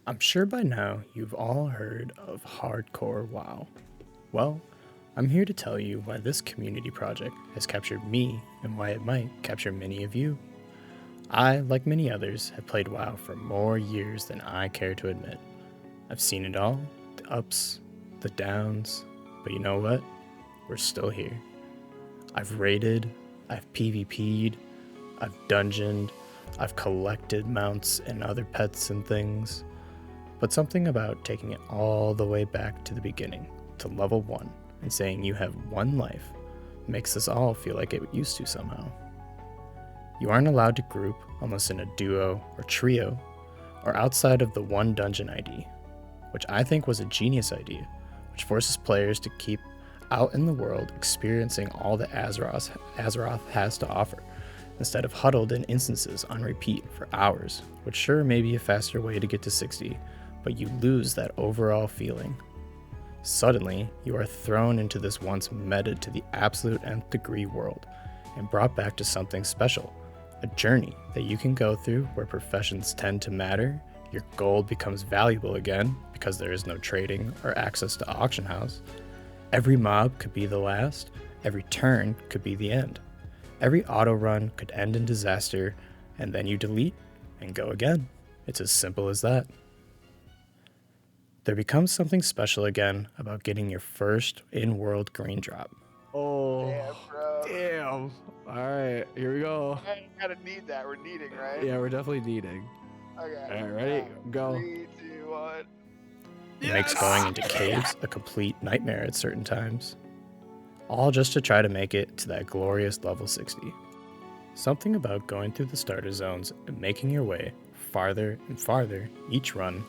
I'm sure by now you've all heard of hardcore WoW. Well, I'm here to tell you why this community project has captured me and why it might capture many of you. I, like many others, have played WoW for more years than I care to admit. I've seen it all, the ups, the downs, but you know what? We're still here. I've raided, I've PvP'd, I've dungeoned, I've collected mounts and other pets and things. But something about taking it all the way back to the beginning, to level 1, and saying you have one life, makes us all feel like it used to somehow. You aren't allowed to group unless in a duo or trio, or outside of the one dungeon ID, which I think was a genius idea, which forces players to keep out in the world experiencing all that Azeroth has to offer, instead of huddled in instances on repeat for hours, which sure may be a faster way to get to 60, but you lose that overall feeling. Suddenly, you are thrown into this once meted to the absolute nth degree world, and brought back to something special, a journey that you can go through where professions tend to matter, your gold becomes valuable again because there is no trading or access to auction house. Every mob could be the last, every turn could be the end. Every auto run could end in disaster, and then you delete and go again. It's as simple as that. There becomes something special again about getting your first in-world green drop. Oh, Damn, bro. damn. All right, here we go. I gotta need that. We're needing, right? Yeah, we're definitely needing. Okay. All right, ready? Go. 3, 2, 1. It makes going into caves a complete nightmare at certain times. All just to try to make it to that glorious level 60. Something about going through the starter zones and making your way farther and farther each run,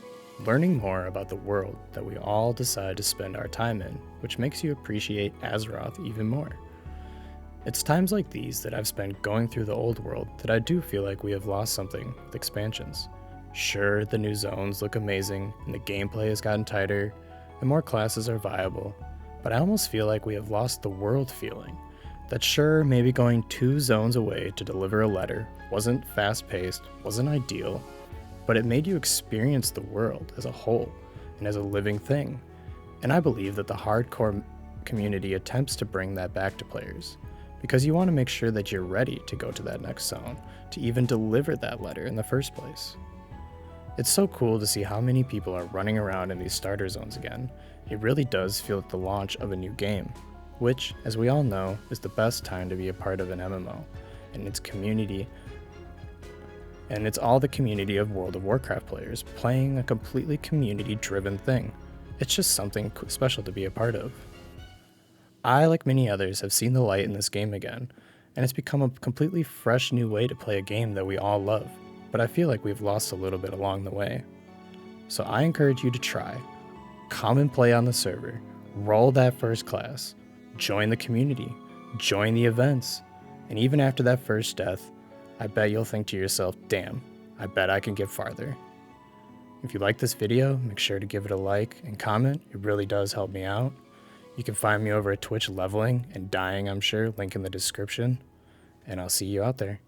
learning more about the world that we all decide to spend our time in, which makes you appreciate Azeroth even more. It's times like these that I've spent going through the old world that I do feel like we have lost something with expansions. Sure, the new zones look amazing and the gameplay has gotten tighter and more classes are viable, but I almost feel like we have lost the world feeling. That sure, maybe going 2 zones away to deliver a letter wasn't fast-paced, wasn't ideal, but it made you experience the world as a whole and as a living thing. And I believe that the hardcore community attempts to bring that back to players, because you want to make sure that you're ready to go to that next zone, to even deliver that letter in the first place. It's so cool to see how many people are running around in these starter zones again. It really does feel like the launch of a new game, which, as we all know, is the best time to be a part of an MMO, and its community. And it's all the community of World of Warcraft players playing a completely community-driven thing. It's just something special to be a part of. I, like many others, have seen the light in this game again, and it's become a completely fresh new way to play a game that we all love, but I feel like we've lost a little bit along the way. So I encourage you to try. Come and play on the server, roll that first class, join the community, join the events, and even after that first death, I bet you'll think to yourself, damn, I bet I can get farther. If you like this video, make sure to give it a like and comment, it really does help me out. You can find me over at Twitch leveling and dying, I'm sure, link in the description, and I'll see you out there.